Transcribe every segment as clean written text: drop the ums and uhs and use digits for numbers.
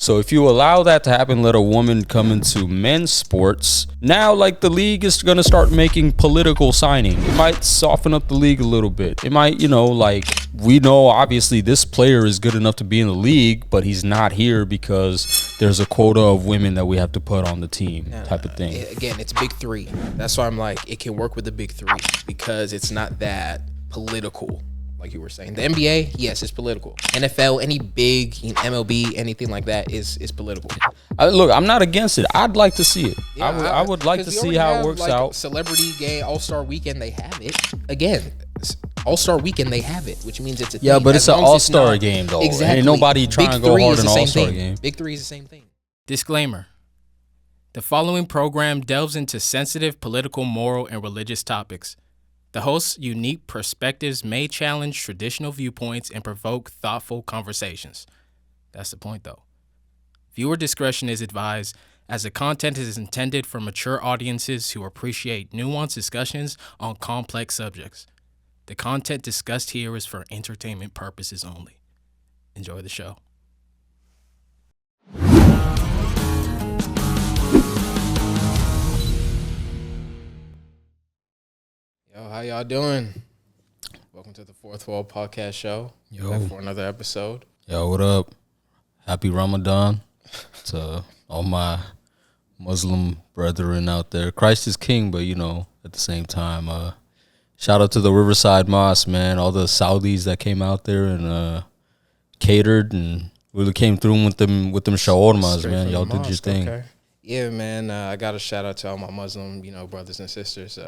So if you allow that to happen, let a woman come into men's sports, now like the league is going to start making political signing. It might soften up the league a little bit. It might, like we know obviously this player is good enough to be in the league, but he's not here because there's a quota of women that we have to put on the team type of thing. Again, it's big three. That's why I'm like, it can work with the big three because it's not that political. Like you were saying, the NBA, yes, it's political. NFL, any big MLB, anything like that is political. Look, I'm not against it. I'd like to see it. Yeah, I would like to see how it works out. Celebrity game, All-Star Weekend, they have it. Again, All-Star Weekend, they have it, which means it's a yeah, thing. but it's an All-Star game though. Exactly. Ain't nobody trying to go hard in an All-Star game. Big three is the same thing. Disclaimer. The following program delves into sensitive political, moral, and religious topics. The host's unique perspectives may challenge traditional viewpoints and provoke thoughtful conversations. That's the point, though. Viewer discretion is advised, as the content is intended for mature audiences who appreciate nuanced discussions on complex subjects. The content discussed here is for entertainment purposes only. Enjoy the show. Yo, how y'all doing? Welcome to the Fourth Wall Podcast Show. Back for another episode. Yo, what up? Happy Ramadan to all my Muslim brethren out there. Christ is king, but at the same time, shout out to the Riverside Mosque, man. All the Saudis that came out there and catered and really came through with them shawarmas, man. Y'all did your thing. Okay. Yeah, man. I got a shout out to all my Muslim, brothers and sisters.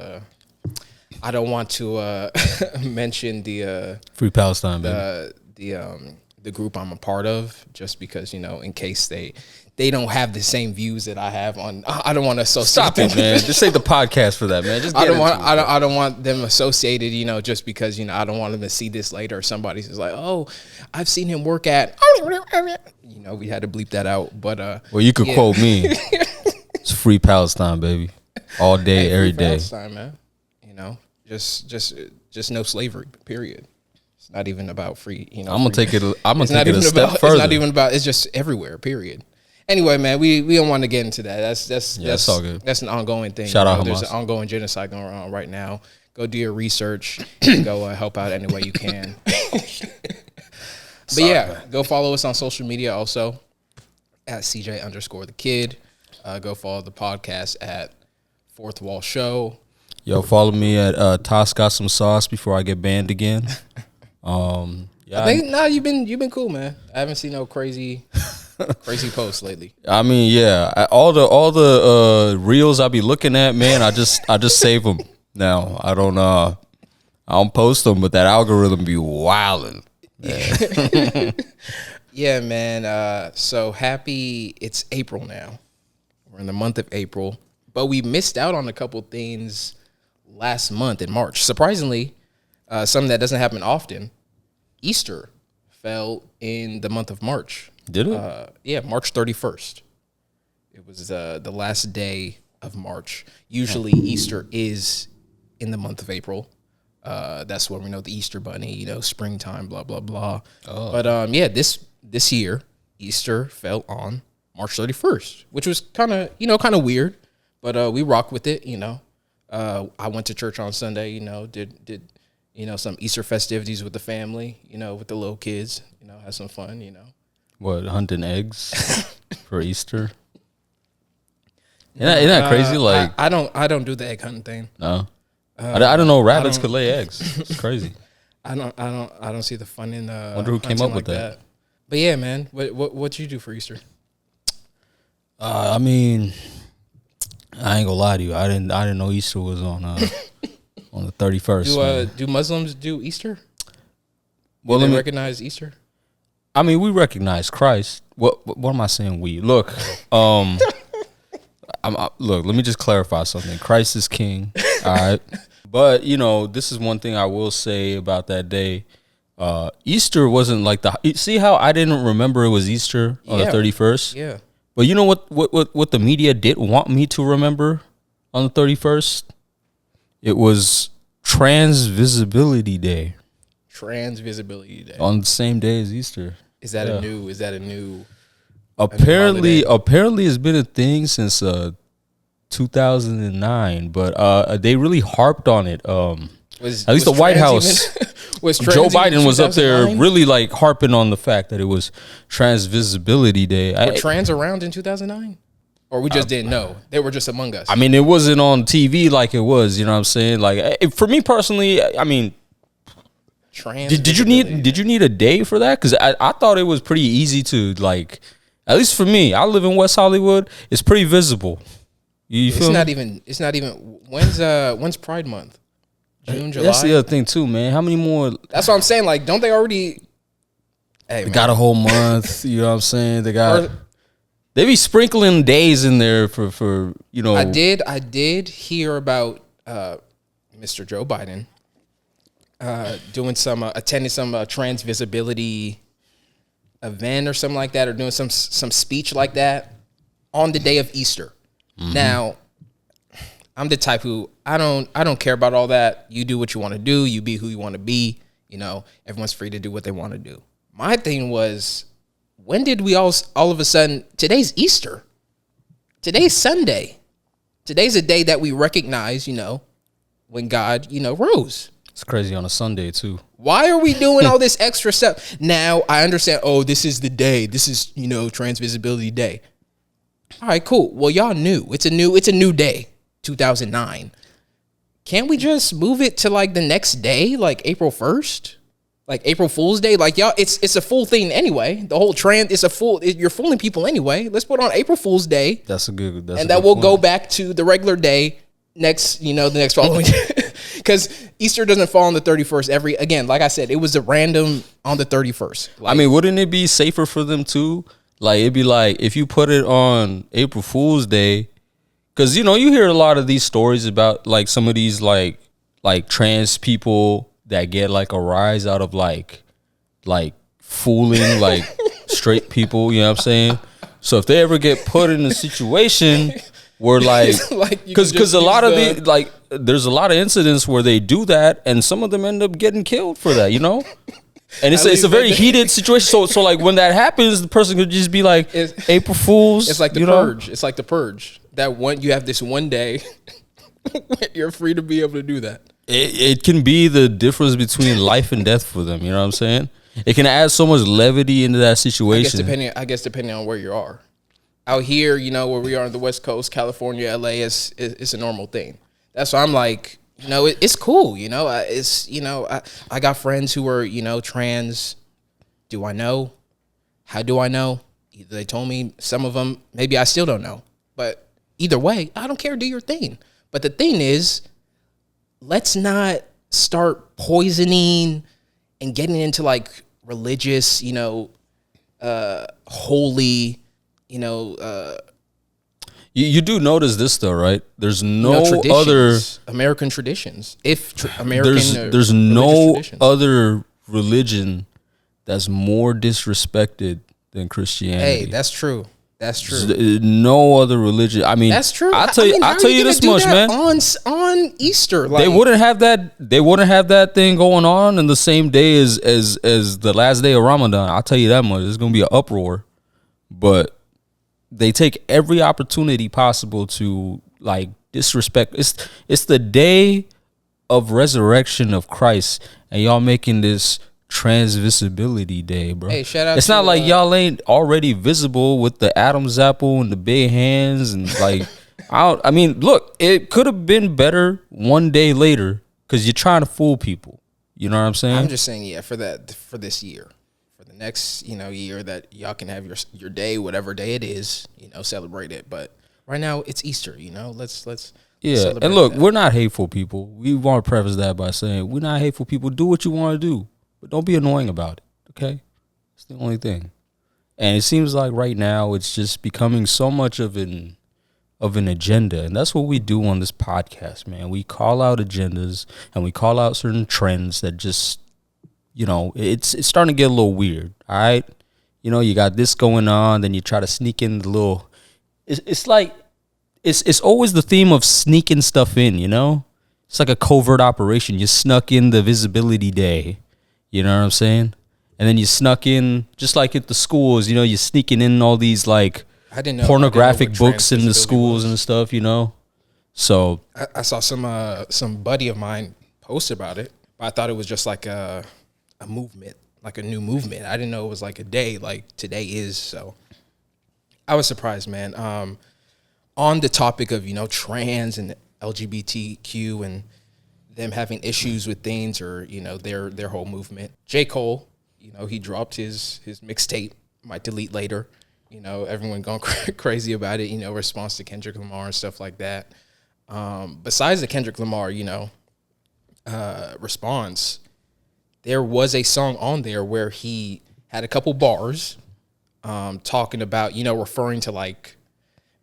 I don't want to mention the Free Palestine, baby. The group I'm a part of, just because in case they don't have the same views that I have on. I don't want to associate. Stop it, man. Just say the podcast for that, man. Just I don't want them associated. Just because I don't want them to see this later. Or somebody's just like, oh, I've seen him work at. We had to bleep that out, but well, you could quote me. It's Free Palestine, baby. All day, every day. Palestine, man. Just no slavery, period. It's not even about free, I'm gonna take it a step further. It's not even about, it's just everywhere, period. Anyway, man, we don't want to get into that. That's all good. That's an ongoing thing. Shout out Hamas. There's an ongoing genocide going on right now. Go do your research and go help out any way you can. But yeah, go follow us on social media also at SeeJayy_the_kid. Go follow the podcast at Fourth Wall Show. Yo, follow me at Toss Got Some Sauce before I get banned again. Yeah, I think you've been cool, man. I haven't seen no crazy posts lately. I mean, yeah, all the reels I be looking at, man, I just save them now. I don't post them, but that algorithm be wilding. Yeah, man. So happy it's April now. We're in the month of April, but we missed out on a couple things last month in March. Surprisingly, something that doesn't happen often. Easter fell in the month of March. Did it? Yeah, March 31st. It was the last day of March. Usually Easter is in the month of April. That's when we know the Easter bunny, springtime, blah, blah, blah. Oh. But yeah, this year, Easter fell on March 31st, which was kind of weird, but we rock with it, I went to church on Sunday, did some Easter festivities with the family, with the little kids, had some fun, What, hunting eggs for Easter? Isn't that crazy? Like I don't do the egg hunting thing. No, I don't know rabbits could lay eggs. It's crazy. I don't see the fun in. Wonder who came up with that. But yeah, man, what you do for Easter? I mean, I ain't gonna lie to you. I didn't know Easter was on the 31st. Do Muslims do Easter? Well, do they recognize Easter? I mean, we recognize Christ. What am I saying? We look. Look. Let me just clarify something. Christ is king. All right, but this is one thing I will say about that day. Easter wasn't like see how I didn't remember it was Easter on the 31st. Yeah. But you know what the media did want me to remember on the 31st? It was Trans Visibility Day. Trans Visibility Day. On the same day as Easter. Is that a new Apparently, it's been a thing since 2009, but they really harped on it. At least the White House, Joe Biden was up there really like harping on the fact that it was Trans Visibility Day. Were trans around in 2009? Or we just didn't know? They were just among us. I mean, it wasn't on TV like it was, you know what I'm saying? Like, for me personally, I mean, did you need a day for that? Because I thought it was pretty easy to, like, at least for me, I live in West Hollywood, it's pretty visible. You feel me? It's not even when's Pride Month? June, July. That's the other thing too, man. How many more? That's what I'm saying. Like, don't they already? Hey, they got a whole month. You know what I'm saying? They be sprinkling days in there for you know. I did hear about Mr. Joe Biden doing attending some trans visibility event or something like that, or doing some speech like that on the day of Easter. Mm-hmm. Now, I'm the type who I don't care about all that. You do what you want to do. You be who you want to be. You know, everyone's free to do what they want to do. My thing was, when did we all of a sudden, today's Easter. Today's Sunday. Today's a day that we recognize, you know, when God, you know, rose. It's crazy on a Sunday too. Why are we doing all this extra stuff? Now, I understand, this is the day. This is, you know, Trans Visibility Day. All right, cool. Well, y'all knew. It's a new day. 2009. Can't we just move it to like the next day, like April 1st, like April Fool's Day? Like, y'all, it's a full thing anyway. The whole trend is you're fooling people anyway. Let's put on April Fool's Day. That will go back to the regular day the next following. Because Easter doesn't fall on the 31st like I said, it was a random on the 31st. Like, I mean, wouldn't it be safer for them too? Like, it'd be like if you put it on April Fool's Day. Because, you know, you hear a lot of these stories about, like, some of these, like trans people that get, like, a rise out of, like fooling, like, straight people, you know what I'm saying? So if they ever get put in a situation where, like, because a lot of the, like, there's a lot of incidents where they do that, and some of them end up getting killed for that, you know? And it's a very heated situation. So like, when that happens, the person could just be like, April Fools. It's like the purge. It's like the purge. You have this one day, you're free to be able to do that. It can be the difference between life and death for them. You know what I'm saying? It can add so much levity into that situation. I guess depending on where you are. Out here, you know, where we are on the West Coast, California, LA, it's a normal thing. That's why I'm like, you know, it's cool. You know, I got friends who are, you know, trans. Do I know? How do I know? Either they told me, some of them, maybe I still don't know. But either way, I don't care. Do your thing. But the thing is, let's not start poisoning and getting into like religious, you know, holy, you know. You do notice this though, right? There's no other American traditions. There's no other religion that's more disrespected than Christianity. Hey, that's true. That's true. No other religion. I mean, that's true. I'll tell you this much, man. On Easter, like, they wouldn't have that. They wouldn't have that thing going on in the same day as the last day of Ramadan. I'll tell you that much. There's gonna be an uproar, but they take every opportunity possible to like disrespect. It's the day of resurrection of Christ, and y'all making this Trans Visibility Day, bro. Hey, shout out. It's not like y'all ain't already visible with the Adam's apple and the big hands and like. I mean, look, it could have been better one day later because you're trying to fool people. You know what I'm saying? I'm just saying, yeah, for this year, for the next, you know, year, that y'all can have your day, whatever day it is, you know, celebrate it. But right now it's Easter, you know. Let's yeah. And look, we're not hateful people. We want to preface that by saying we're not hateful people. Do what you want to do. But don't be annoying about it, okay? It's the only thing. And it seems like right now it's just becoming so much of an agenda. And that's what we do on this podcast, man. We call out agendas and we call out certain trends that just, you know, it's starting to get a little weird, all right? You know, you got this going on, then you try to sneak in the little... It's like... It's always the theme of sneaking stuff in, you know? It's like a covert operation. You snuck in the Visibility Day. You know what I'm saying? And then you snuck in, just like at the schools, you know, you're sneaking in all these like I didn't know pornographic what books in the trans schools visibility and stuff, you know. So I saw some buddy of mine post about it, but I thought it was just like a movement, like a new movement. I didn't know it was like a day, like today is. So I was surprised, man. On the topic of, you know, trans and LGBTQ and them having issues with things, or, you know, their whole movement. JCole, you know, he dropped his mixtape, might delete later. You know, everyone going crazy about it, you know, response to Kendrick Lamar and stuff like that. Besides the Kendrick Lamar, you know, response, there was a song on there where he had a couple bars talking about, you know, referring to like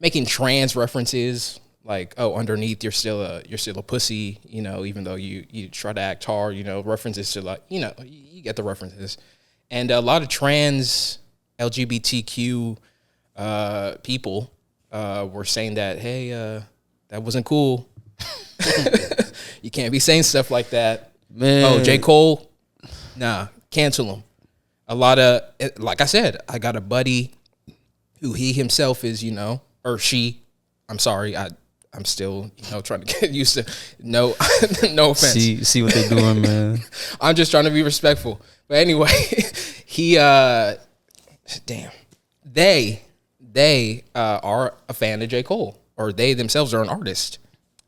making trans references, like, oh, underneath you're still a pussy, you know, even though you try to act hard, you know, references to like, you know, you get the references. And a lot of trans LGBTQ people were saying that, hey, that wasn't cool. You can't be saying stuff like that. man, Oh, JCole, nah, cancel him. A lot of, like I said, I got a buddy who he himself is, you know, or she, I'm sorry, I'm still, you know, trying to get used to, no offense. see what they're doing, man. I'm just trying to be respectful. But anyway, he, they are a fan of JCole, or they themselves are an artist.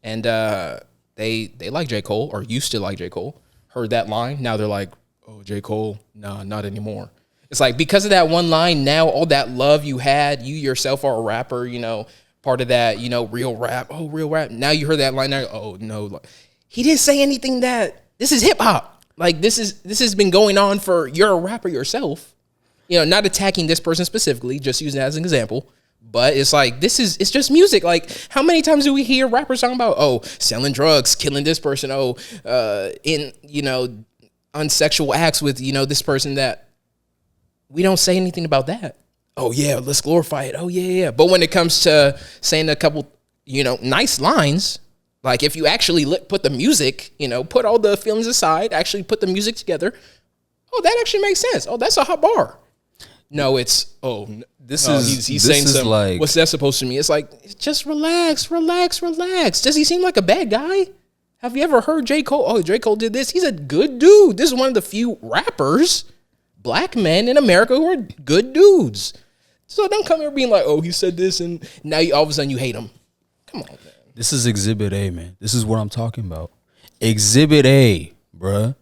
And they like JCole, or used to like JCole, heard that line. Now they're like, oh, JCole, nah, not anymore. It's like, because of that one line, now all that love you had, you yourself are a rapper, you know, part of that, you know, real rap. Oh, real rap. Now you heard that line. Now, oh no, he didn't say anything that this is hip hop. Like this has been going on for, you're a rapper yourself. You know, not attacking this person specifically, just using that as an example. But it's like, it's just music. Like, how many times do we hear rappers talking about, oh, selling drugs, killing this person, oh, in, you know, unsexual acts with, you know, this person, that we don't say anything about that. Oh yeah, let's glorify it. Oh yeah. But when it comes to saying a couple, you know, nice lines, like if you actually put the music, you know, put all the feelings aside, actually put the music together, oh, that actually makes sense. Oh, that's a hot bar. No, it's, oh, This is he's this saying is something. like, What's that supposed to mean? It's like, just relax. Does he seem like a bad guy? Have you ever heard JCole? Oh, JCole did this. He's a good dude. This is one of the few rappers, black men in America, who are good dudes. So don't come here being like, oh, he said this, and now all of a sudden you hate him. Come on, man. this is Exhibit A, man. This is what I'm talking about. Exhibit A, bruh.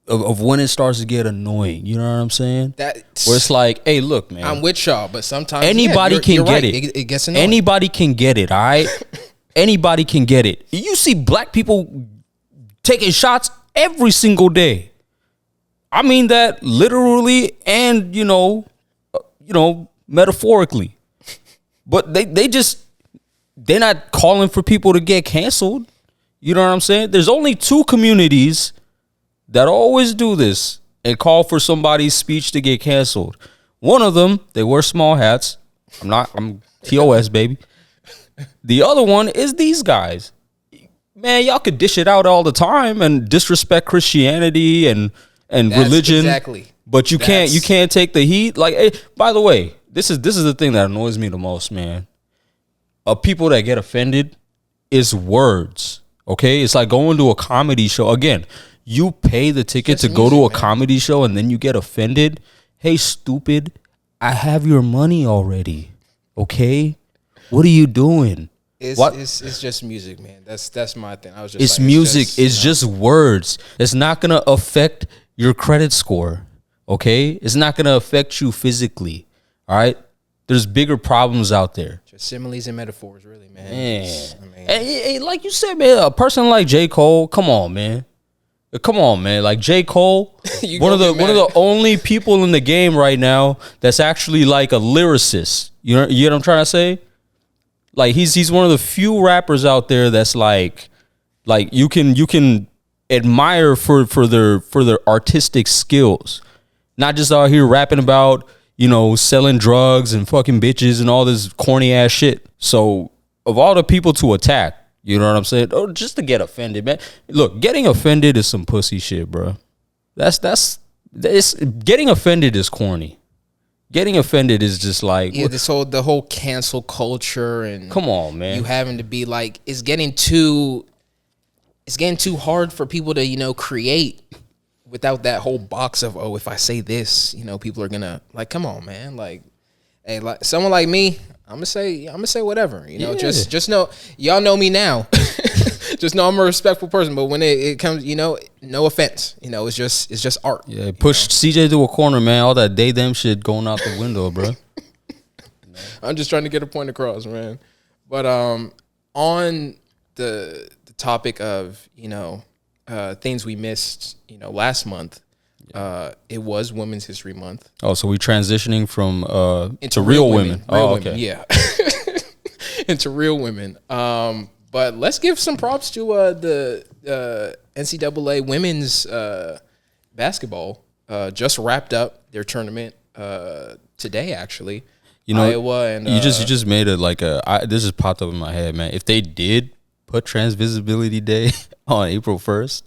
Of when it starts to get annoying, you know what I'm saying? Where it's like, hey, look, man, I'm with y'all, but sometimes anybody can you're get right. it. It gets annoying. Anybody can get it, all right? Anybody can get it. You see black people taking shots every single day. I mean that literally and, you know, metaphorically. But they're not calling for people to get canceled. You know what I'm saying? There's only two communities that always do this and call for somebody's speech to get canceled. One of them, they wear small hats. I'm TOS, baby. The other one is these guys. Man, y'all could dish it out all the time and disrespect Christianity and religion. Exactly. But you can't take the heat. Like, hey, by the way, this is the thing that annoys me the most, man. Of people that get offended is words. Okay? It's like going to a comedy show. Again, you pay the ticket to go to a comedy show and then you get offended. Hey, stupid, I have your money already. Okay? What are you doing? It's just music, man. That's my thing. I was just It's like, music. It's just words. It's not going to affect your credit score. Okay? It's not going to affect you physically. All right? There's bigger problems out there. Just similes and metaphors, really, man. Hey, like you said, man, a person like JCole, come on, man. Come on, man. Like JCole, one of the only people in the game right now that's actually like a lyricist. You know what I'm trying to say? Like he's one of the few rappers out there that's like you can admire for their artistic skills. Not just out here rapping about, you know, selling drugs and fucking bitches and all this corny ass shit. So of all the people to attack, you know what I'm saying? Or just to get offended, man. Look, getting offended is some pussy shit, bro. That's Getting offended is corny. Getting offended is just like, yeah, the whole cancel culture and come on, man. You having to be like, it's getting too hard for people to, create without that whole box of, oh, if I say this, people are gonna like, come on, man. Like, hey, like someone like me, I'm gonna say whatever, Yeah. just know, y'all know me now. Just know I'm a respectful person, but when it comes, no offense, it's just art. Yeah, push CJ to a corner, man. All that they them shit going out the window, bro. I'm just trying to get a point across, man. But on the topic of things we missed, last month, it was Women's History Month. Oh, so we transitioning from into real women. Real oh, women, okay. yeah. Into real women. But let's give some props to the NCAA women's basketball. Just wrapped up their tournament today, actually. Iowa and you just made it like this just popped up in my head, man. If they did put Trans Visibility Day on April 1st,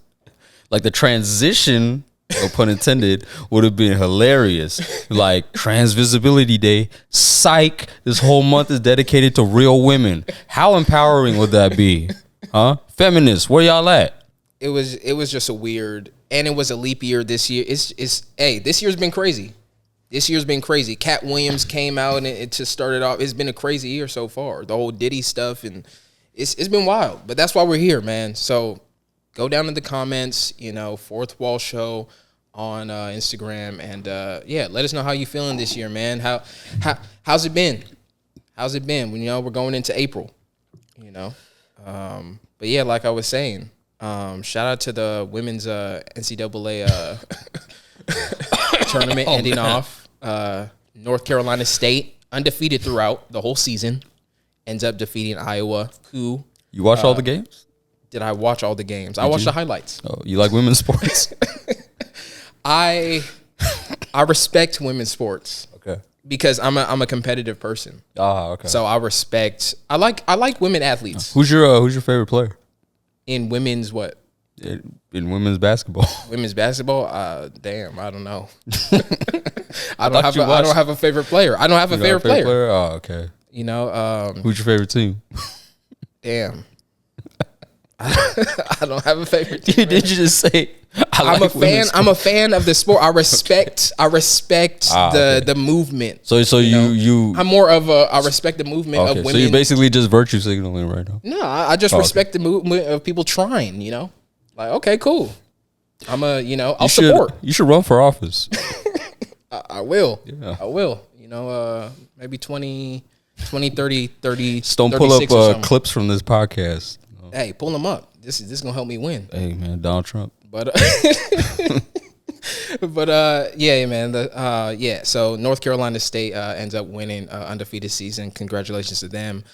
like the transition, no pun intended, would have been hilarious. Like Trans Visibility Day, psych. This whole month is dedicated to real women. How empowering would that be, huh? Feminists, where y'all at? It was just a weird, and it was a leap year this year. This year's been crazy. Cat Williams came out and it just started off. It's been a crazy year so far. The whole Diddy stuff, and it's been wild. But that's why we're here, man. So go down in the comments, Fourth Wall Show on Instagram, and let us know how you feeling this year, man. How's it been? When we're going into April, But yeah, like I was saying, shout out to the women's NCAA tournament ending off. North Carolina State undefeated throughout the whole season, ends up defeating Iowa. Who You watch all the games? did I watch all the games? I watched the highlights. Oh, you like women's sports? I respect women's sports. Okay. Because I'm a competitive person. Okay. So I like women athletes. Who's your favorite player In women's what? in women's basketball? Women's basketball? Damn, I don't know. I don't have a favorite player. I don't have a favorite player. Oh, okay. Who's your favorite team? Damn. I don't have a favorite team. Did you just say I'm a fan of the sport. I respect the movement. So you I'm more of I respect the movement of women. So you're basically just virtue signaling right now. No, I just respect the movement of people trying, Like, okay, cool. I'll support. You should run for office. I will. Yeah. I will. Maybe 20, 30. Just don't pull up clips from this podcast. Hey, pull them up. This is gonna help me win. Hey man, Donald Trump. But yeah, man. So North Carolina State ends up winning undefeated season. Congratulations to them.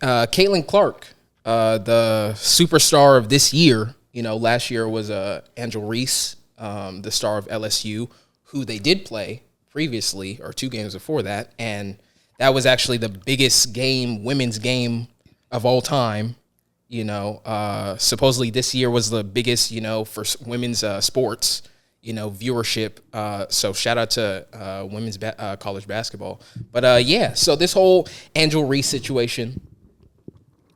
Caitlin Clark, the superstar of this year. Last year was Angel Reese, the star of LSU, who they did play previously or 2 games before that, and that was actually the biggest women's game of all time. Supposedly this year was the biggest, for women's sports, viewership. So shout out to women's college basketball. But so this whole Angel Reese situation,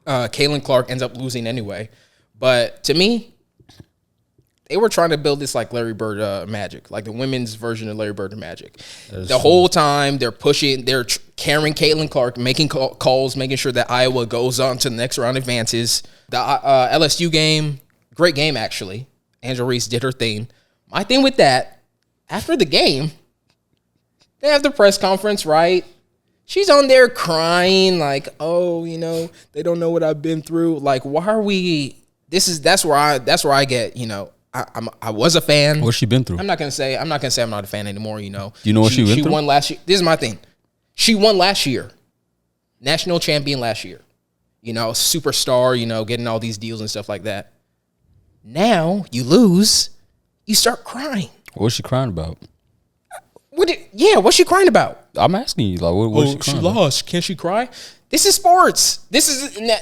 Caitlin Clark ends up losing anyway. But to me, they were trying to build this like Larry Bird Magic, like the women's version of Larry Bird Magic. Whole time they're carrying Caitlin Clark, making calls, making sure that Iowa goes on to the next round advances. The LSU game, great game actually. Angel Reese did her thing. My thing with that, after the game, they have the press conference, right? She's on there crying like, oh, they don't know what I've been through. Like, why are we? That's where I get, I was a fan. What's she been through? I'm not gonna say I'm not a fan anymore. Do you know what she went through? She won last year. This is my thing. She won last year, national champion last year. Superstar. Getting all these deals and stuff like that. Now you lose, you start crying. What's she crying about? What's she crying about? I'm asking you, like, what's she crying about? Lost. Can't she cry? This is sports.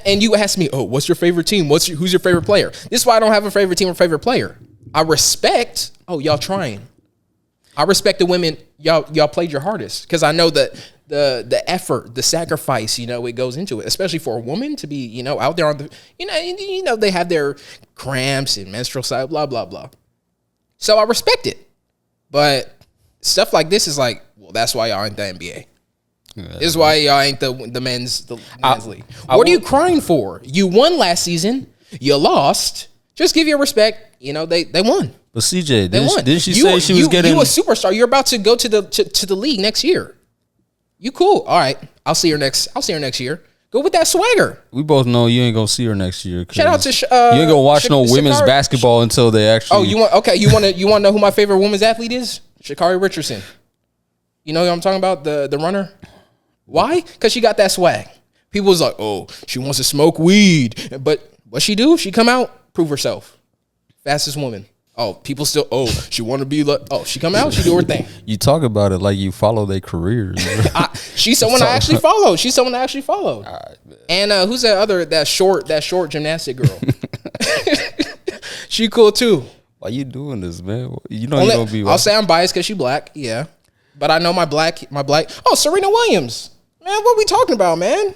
And you ask me, oh, what's your favorite team? Who's your favorite player? This is why I don't have a favorite team or favorite player. I respect, y'all trying. I respect the women. Y'all played your hardest because I know that the effort, the sacrifice, it goes into it, especially for a woman to be, out there on the, they have their cramps and menstrual cycle, blah, blah, blah. So I respect it. But stuff like this is like, well, that's why y'all ain't the NBA. This is why y'all ain't the men's league. What are you crying for? You won last season. You lost. Just give your respect. They won. But CJ, didn't she say she was getting... You a superstar. You're about to go to the league next year. You cool. All right. I'll see her next year. Go with that swagger. We both know you ain't gonna see her next year. Shout out to you ain't gonna watch no women's basketball until they actually... Oh, you want to know who my favorite women's athlete is? Sha'Carri Richardson. You know who I'm talking about? The runner? Why? Because she got that swag. People was like, oh, she wants to smoke weed. But what she do? She come out, prove herself. Fastest woman. Oh, people still, she want to be like, she come out, she do her thing. You talk about it like you follow their careers. She's someone I actually follow. She's someone I actually follow. Right, and who's that short gymnastic girl? She cool too. Why you doing this, man? You know you're gonna be... I'll say I'm biased because she black, yeah. But I know my black. Oh, Serena Williams. Man, what are we talking about, man?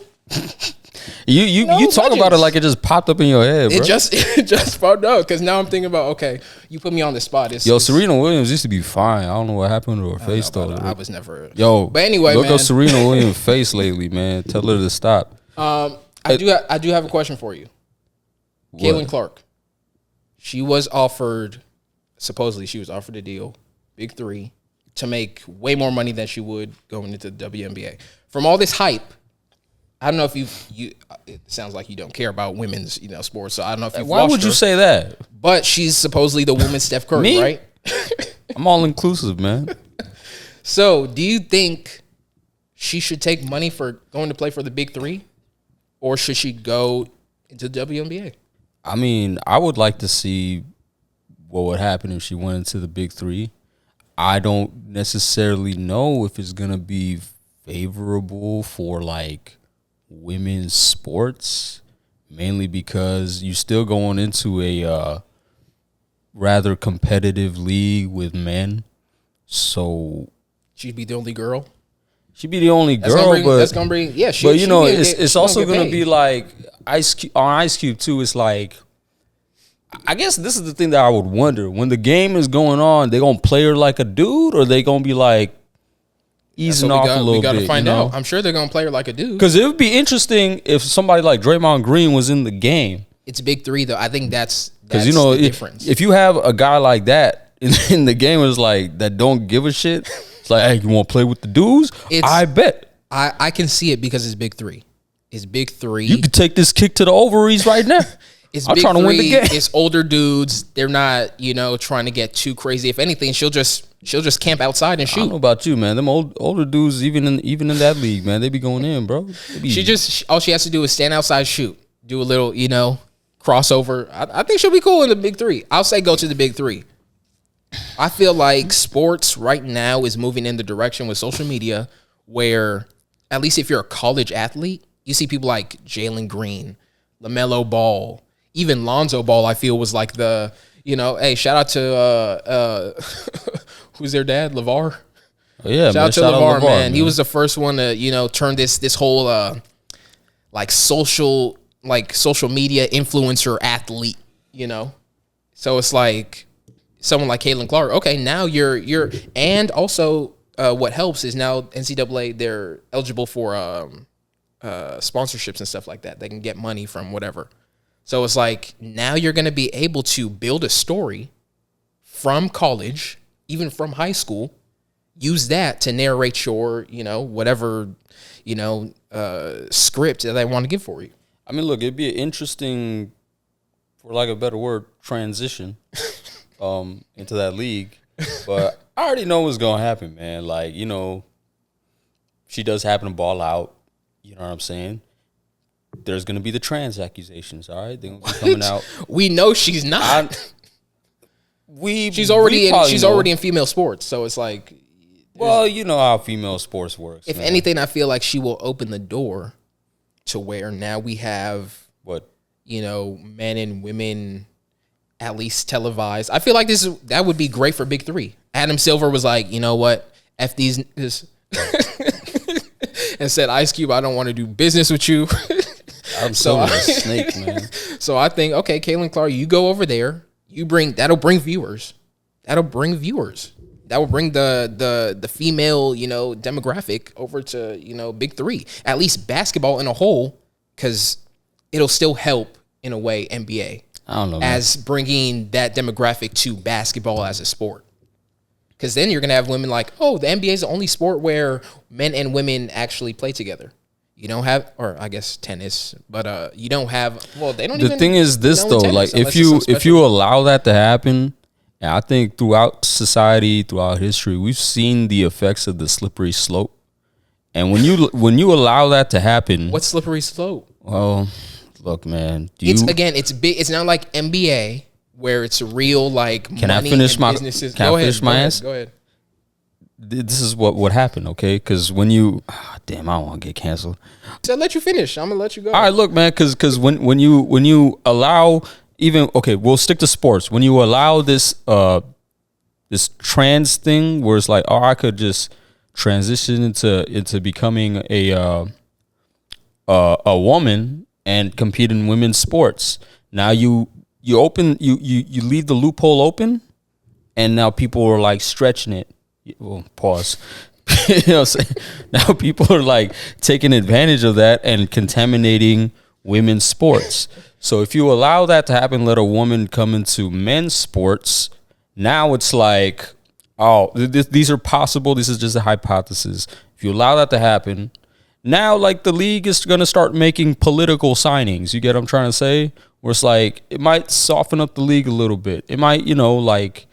You talk about it like it just popped up in your head, bro. It just popped up because now I'm thinking about, okay, you put me on the spot. Serena Williams used to be fine. I don't know what happened to her face though. I was never. But anyway, look up Serena Williams' face lately, man. Tell her to stop. I do have a question for you. Caitlin Clark. Supposedly she was offered a deal, big three, to make way more money than she would going into the WNBA. From all this hype, I don't know if it sounds like you don't care about women's, sports. So I don't know if you've Why would you say that? But she's supposedly the women's Steph Curry, right? I'm all inclusive, man. So do you think she should take money for going to play for the big three? Or should she go into the WNBA? I mean, I would like to see what would happen if she went into the big three. I don't necessarily know if it's going to be favorable for like women's sports, mainly because you still going into a rather competitive league with men. So she'd be the only girl. She'd be the only girl, it's also gonna be like Ice Cube too. It's like, I guess this is the thing that I would wonder when the game is going on. They gonna play her like a dude, or they gonna be like easing off a little bit? We gotta find out. I'm sure they're gonna play her like a dude. Because it would be interesting if somebody like Draymond Green was in the game. It's big three though. I think that's the difference. If you have a guy like that in the game, is like that don't give a shit. It's like, hey, you want to play with the dudes? I bet. I can see it because it's big three. It's big three. You could take this kick to the ovaries right now. I'm trying to win the game. It's older dudes. They're not, trying to get too crazy. If anything, she'll just camp outside and shoot. I don't know about you, man. Them older dudes, even in that league, man, they be going in, bro. All she has to do is stand outside, shoot, do a little, crossover. I think she'll be cool in the big three. I'll say go to the big three. I feel like sports right now is moving in the direction with social media where, at least if you're a college athlete, you see people like Jalen Green, LaMelo Ball, even Lonzo Ball. I feel was like the, hey, shout out to who's their dad, LeVar. Oh yeah, shout out to LeVar, man. He was the first one to turn this whole social media influencer athlete. So it's like someone like Caitlin Clark. Okay, now you're and also what helps is now NCAA, they're eligible for sponsorships and stuff like that. They can get money from whatever. So it's like now you're going to be able to build a story from college, even from high school, use that to narrate your, whatever, script that they want to give for you. I mean, look, it'd be an interesting, for lack of a better word, transition into that league. But I already know what's going to happen, man. Like, she does happen to ball out. You know what I'm saying? There's going to be the trans accusations, all right? They're going to be coming out. We know she's not. She's already in female sports, so it's like. Well, you know how female sports works. If anything, I feel like she will open the door to where now we have men and women at least televised. I feel like that would be great for Big Three. Adam Silver was like, you know what? F these niggas. And said, Ice Cube, I don't want to do business with you. I'm so a snake, man. So I think, okay, Caitlin Clark, you go over there. That'll bring viewers. That will bring the female, demographic over to, Big Three. At least basketball in a whole, because it'll still help in a way NBA. I don't know, man. As bringing that demographic to basketball as a sport. Because then you're going to have women like, oh, the NBA is the only sport where men and women actually play together. You don't have, or I guess tennis, but you don't have, well, they don't The thing is this, though, like if you allow that to happen, and I think throughout society, throughout history, we've seen the effects of the slippery slope. And when you allow that to happen. What's slippery slope? Well, look, man. It's big. It's not like NBA where it's real, like, Can money I finish and my businesses. Can I finish my answer? Go ahead. This is what happened, okay? Because when you, damn, I don't want to get canceled. So I'll let you finish. I'm gonna let you go. All right, look, man, because when you allow even, okay, we'll stick to sports. When you allow this this trans thing where it's like, oh, I could just transition into becoming a woman and compete in women's sports. Now you leave the loophole open, and now people are like stretching it. Well, pause. You know what I'm saying? Now people are like taking advantage of that and contaminating women's sports. So if you allow that to happen, let a woman come into men's sports, now it's like, oh, these are possible. This is just a hypothesis. If you allow that to happen, now like the league is going to start making political signings. You get what I'm trying to say? Where it's like, it might soften up the league a little bit. It might, like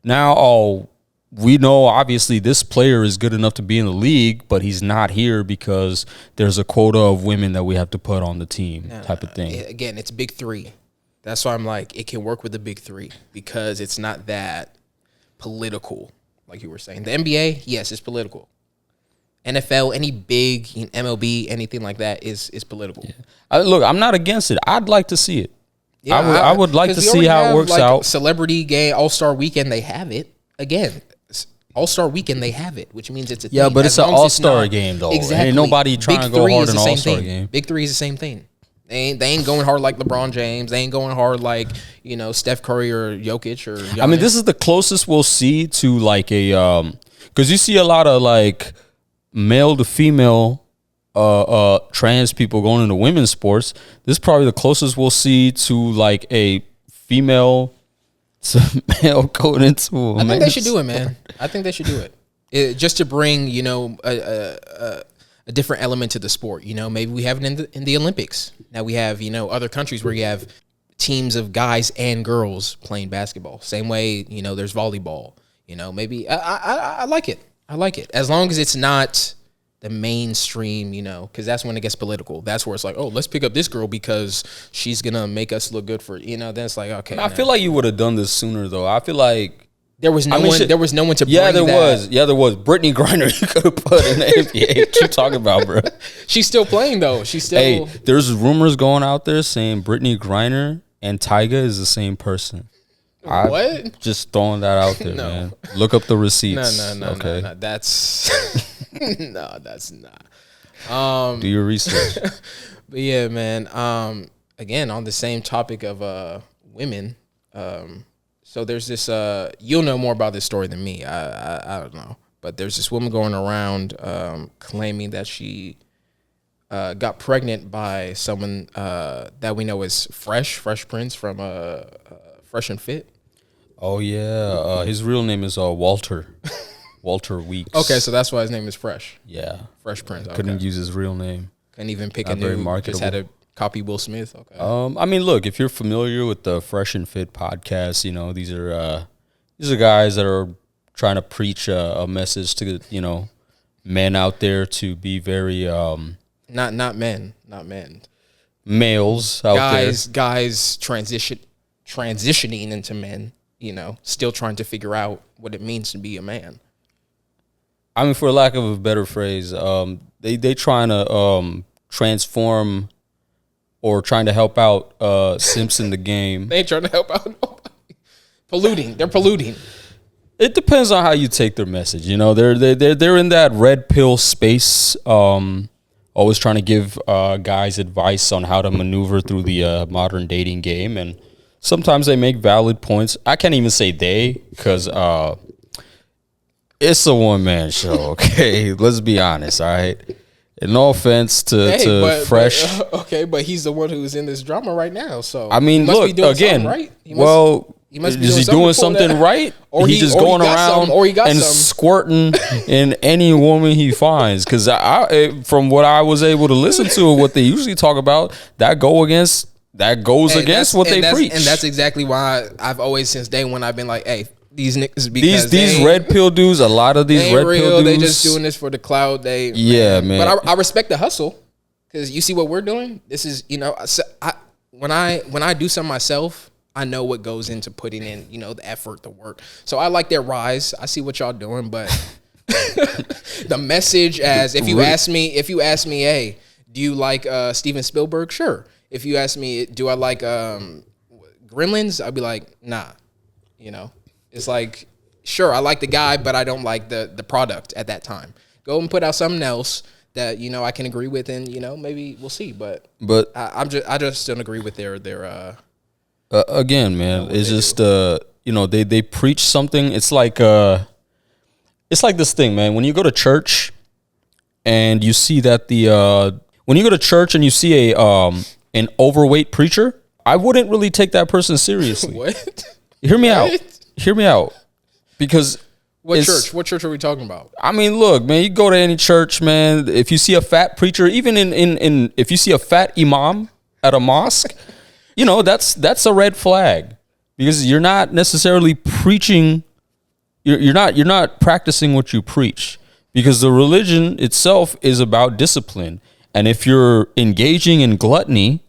now, we know obviously this player is good enough to be in the league, but he's not here because there's a quota of women that we have to put on the team, type of thing. Again, it's Big Three. That's why I'm like, it can work with the Big Three because it's not that political, like you were saying. The NBA, yes, it's political. NFL, any big MLB, anything like that is political. Yeah. Look, I'm not against it. I'd like to see it. Yeah, I would like to see how it works out. Celebrity game, All-Star Weekend, they have it. Again, All-Star Weekend, they have it, which means it's a thing. Yeah, but it's an All-Star game, though. Exactly. Ain't nobody trying to go hard in an All-Star game. Big Three is the same thing. They ain't going hard like LeBron James. They ain't going hard like, Steph Curry or Jokic or Giannis. I mean, this is the closest we'll see to like a because you see a lot of like male to female trans people going into women's sports. This is probably the closest we'll see to like a female to male going into. I think they should do it, man. I think they should do it, just to bring a different element to the sport. Maybe we have it in the Olympics. Now we have other countries where you have teams of guys and girls playing basketball. Same way there's volleyball. Maybe I like it. I like it as long as it's not the mainstream, because that's when it gets political. That's where it's like, oh, let's pick up this girl because she's gonna make us look good for then it's like, okay. I feel like you would have done this sooner, though. I feel like there was no one. There was no one to. Yeah, bring there was. Yeah, there was. Brittany Griner, you could have put in the NBA. What you talking about, bro? She's still playing though. She's still. Hey, there's rumors going out there saying Brittany Griner and Tyga is the same person. What? Just throwing that out there, man. Look up the receipts. No. Okay. No. That's no, that's not. Do your research. But yeah, man. Again, on the same topic of women. So there's this. You'll know more about this story than me. I don't know, but there's this woman going around claiming that she got pregnant by someone that we know is Fresh Prince from Fresh and Fit. Oh yeah, his real name is Walter Weeks. Okay, so that's why his name is Fresh. Yeah, Fresh Prince. Okay. Couldn't use his real name. Couldn't even pick Not a very new. marketable. Just had to copy Will Smith. Okay. I mean, look, if you're familiar with the Fresh and Fit podcast, these are guys that are trying to preach a message to men out there to be very not men. Males out there. Guys transitioning into men. Still trying to figure out what it means to be a man. I mean, for lack of a better phrase, they trying to transform or trying to help out Simpson the game. They ain't trying to help out nobody. Polluting. They're polluting. It depends on how you take their message. You know, they're in that red pill space. Always trying to give guys advice on how to maneuver through the modern dating game, and sometimes they make valid points. I can't even say they, because it's a one-man show. Okay, let's be honest. All right. And no offense to Fresh. But he's the one who's in this drama right now. So I mean, look again. Right? Is he doing something right? Or he's just going around and squirting in any woman he finds? Because from what I was able to listen to, what they usually talk about, that goes against what they preach. And that's exactly why I've always, since day one, I've been like, hey, these niggas, because these red pill dudes, a lot of these red pill dudes, they just doing this for the clout. Man. But I respect the hustle, because you see what we're doing. This is, you know, when I do something myself, I know what goes into putting in, you know, the effort, the work. So I like their rise. I see what y'all doing, but the message, as if you ask me, hey, do you like Steven Spielberg? Sure. If you ask me, do I like Gremlins? I'd be like, nah. You know, it's like, sure, I like the guy, but I don't like the product at that time. Go and put out something else that, you know, I can agree with, and, you know, maybe we'll see. But I just don't agree with their again, man, it's just you know, they preach something. It's like this thing, man. When you go to church and you see that when you go to church and you see an overweight preacher, I wouldn't really take that person seriously. What? Hear me out. Because what church are we talking about? I mean, look, man, you go to any church, man. If you see a fat preacher, even in if you see a fat imam at a mosque, you know, that's a red flag, because you're not necessarily preaching. You're not practicing what you preach, because the religion itself is about discipline. And if you're engaging in gluttony,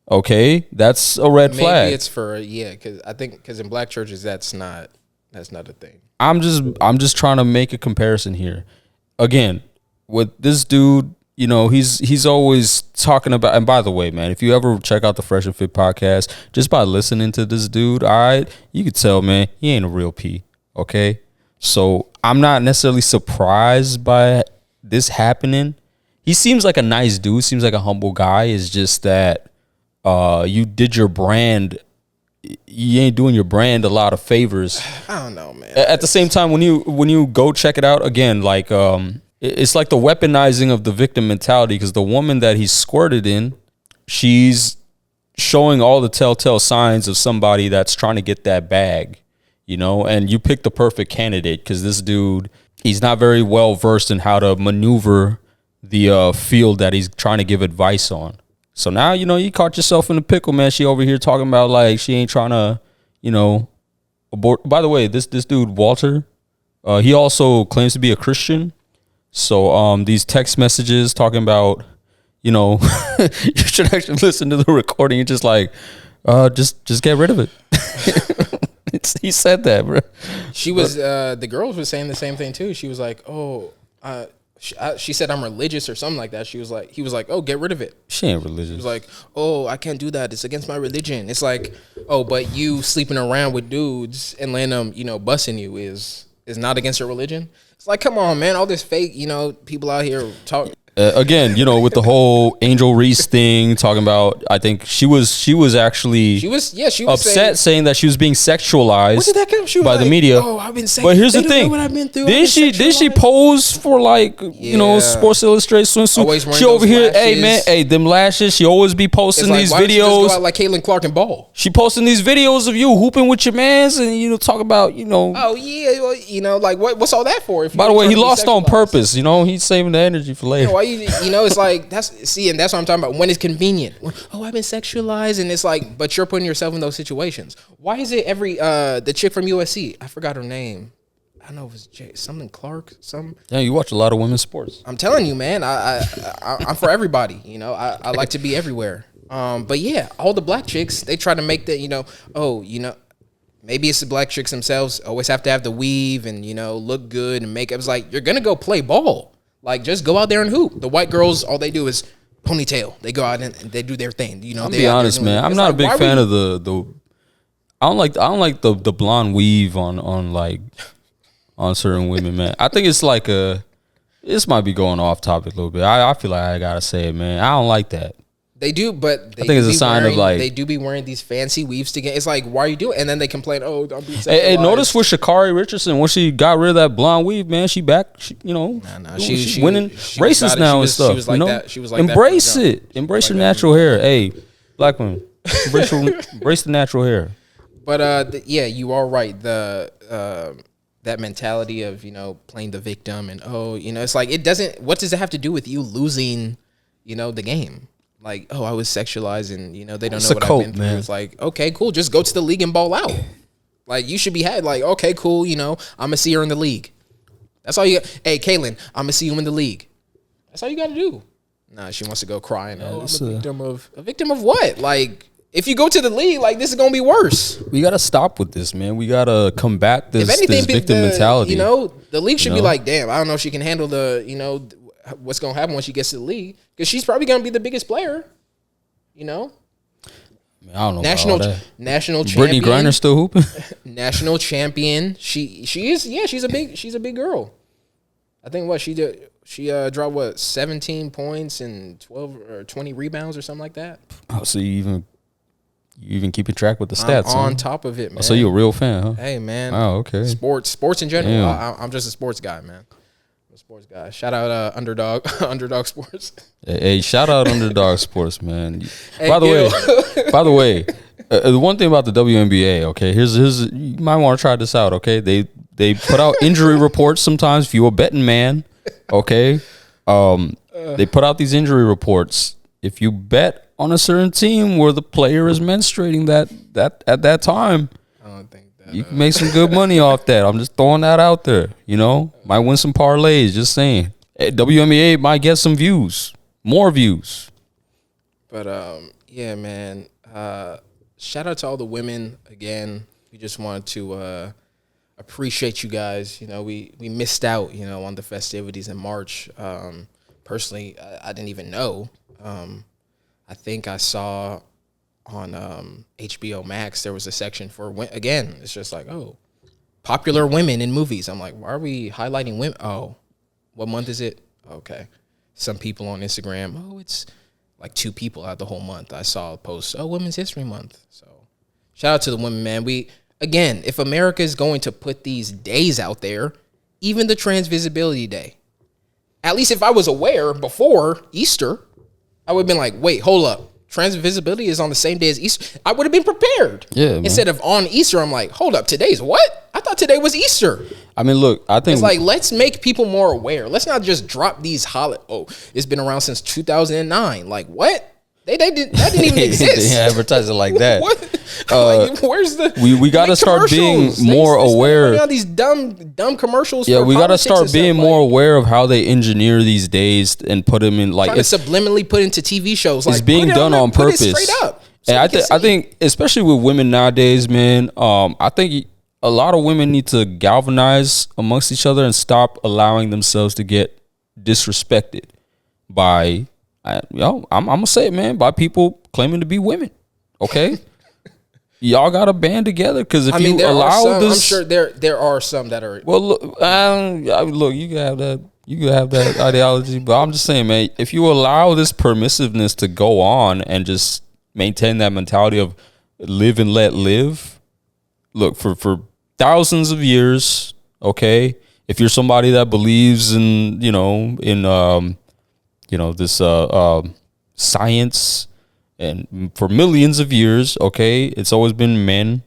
okay, that's a red flag. Maybe it's because in black churches that's not a thing. I'm just trying to make a comparison here. Again, with this dude, you know, he's always talking about, and by the way, man, if you ever check out the Fresh and Fit podcast, just by listening to this dude, all right, you could tell, man, he ain't a real P, okay? So I'm not necessarily surprised by this happening. He seems like a nice dude, seems like a humble guy. It's just that you did your brand, you ain't doing your brand a lot of favors. I don't know, man. At the same time, when you go check it out again, like it's like the weaponizing of the victim mentality, because the woman that he squirted in, she's showing all the telltale signs of somebody that's trying to get that bag, you know, and you picked the perfect candidate, because this dude, he's not very well versed in how to maneuver the field that he's trying to give advice on. So now, you know, you caught yourself in a pickle, man. She over here talking about like she ain't trying to, you know, abort. By the way, this dude, Walter, he also claims to be a Christian. So these text messages talking about, you know, you should actually listen to the recording and just like, just get rid of it. He said that, bro. She was, the girls were saying the same thing too. She was like, oh, she said I'm religious or something like that. He was like, oh, get rid of it. She ain't religious. He was like, oh, I can't do that. It's against my religion. It's like, oh, but you sleeping around with dudes and letting them, you know, busting you is not against your religion. It's like, come on, man. All this fake, you know, people out here talk. Again, you know, with the whole Angel Reese thing, talking about, I think she was actually upset, saying that she was being sexualized. What did that come? She was by like, the media. Oh, I've been But here's the thing: did she pose for like you know, Sports Illustrated swimsuit? She over here, hey man, hey, them lashes. She always be posting these videos. Just go out like Caitlin Clark and ball. She posting these videos of you hooping with your mans, and you know, talk about, you know. Oh yeah, well, you know, like what's all that for? By the way, he lost on purpose. You know, he's saving the energy for later. Yeah, you know, it's like, and that's what I'm talking about. When it's convenient. Oh, I've been sexualized, and it's like, but you're putting yourself in those situations. Why is it the chick from USC? I forgot her name. I don't know if it's something Clark. Yeah, you watch a lot of women's sports. I'm telling you, man. I'm for everybody. You know, I like to be everywhere. But yeah, all the black chicks, they try to make that, you know, oh, you know, maybe it's the black chicks themselves always have to have the weave and, you know, look good and makeup. It's like, you're gonna go play ball. Like, just go out there and hoop. The white girls, all they do is ponytail. They go out and they do their thing. You know, I'll be honest, man. I'm not a big fan of the. I don't like the blonde weave on like on certain women, man. I think it's like this might be going off topic a little bit. I feel like I gotta say it, man. I don't like that. They do, but I think it's a sign of like they do be wearing these fancy weaves to get. It's like, why are you doing? And then they complain, "Oh, I'm being sexualized." Hey, notice with Sha'Carri Richardson when she got rid of that blonde weave, man, she back. She's winning races now and stuff. She was like that. She was like embrace that it. Embrace your natural hair. Hey, black women, embrace the natural hair. But yeah, you are right. That mentality of playing the victim and it's like it doesn't. What does it have to do with you losing the game? Like, I was sexualized and, they don't know what I've been through. Man. It's like, okay, cool. Just go to the league and ball out. Like, you should be like, okay, cool. I'm going to see her in the league. That's all you got. Hey, Kaylin, I'm going to see you in the league. That's all you got to do. Nah, she wants to go crying. I'm a victim of what? Like, if you go to the league, like, this is going to be worse. We got to stop with this, man. We got to combat this victim mentality. The league should be like, damn, I don't know if she can handle what's going to happen when she gets to the league. Because she's probably going to be the biggest player, I don't know national about all that. National champion. Brittany Griner still hooping? National champion. She is, she's a big girl. I think she dropped 17 points and 12 or 20 rebounds or something like that. Oh, so you even keeping track with the stats? I'm on top of it, man. Oh, so you're a real fan, huh? Hey, man. Oh, okay. Sports in general. I'm just a sports guy, man. Sports guy. Shout out Underdog Sports. Hey, shout out Underdog Sports, man. Hey, by the way, the one thing about the WNBA, okay, here's you might want to try this out, okay? They put out injury reports sometimes if you're a betting man, okay? They put out these injury reports. If you bet on a certain team where the player is menstruating that at that time, I don't think you can make some good money off that. I'm just throwing that out there. Might win some parlays. Just saying. WNBA might get some views, more views. But yeah, man. Shout out to all the women again. We just wanted to appreciate you guys. We missed out. On the festivities in March. Personally, I didn't even know. I think I saw on HBO Max, there was a section for again. It's just like, popular women in movies. I'm like, why are we highlighting women? Oh, what month is it? Okay, some people on Instagram. It's like 2 people out the whole month. I saw a post. Women's History Month. So, shout out to the women, man. If America is going to put these days out there, even the Trans Visibility Day. At least if I was aware before Easter, I would have been like, wait, hold up. Trans visibility is on the same day as Easter. I would have been prepared. Yeah. Man. Instead of on Easter, I'm like, hold up, today's what? I thought today was Easter. I mean, look, I think it's like, let's make people more aware. Let's not just drop these it's been around since 2009. Like, what? That didn't even exist. They didn't advertise it like that. What? Like, where's the? We got to start being more aware. All these dumb commercials. Yeah, we got to start being more aware of how they engineer these days and put them in like it's subliminally put into TV shows. It's being done on purpose. Straight up. And I think especially with women nowadays, man. I think a lot of women need to galvanize amongst each other and stop allowing themselves to get disrespected by. I'm gonna say it, man. By people claiming to be women, okay? Y'all got to band together because if you allow this, I'm sure there are some that are. Well, look, you can have that. You can have that ideology, but I'm just saying, man. If you allow this permissiveness to go on and just maintain that mentality of live and let live, look for thousands of years, okay. If you're somebody that believes in this science, and for millions of years, okay, it's always been men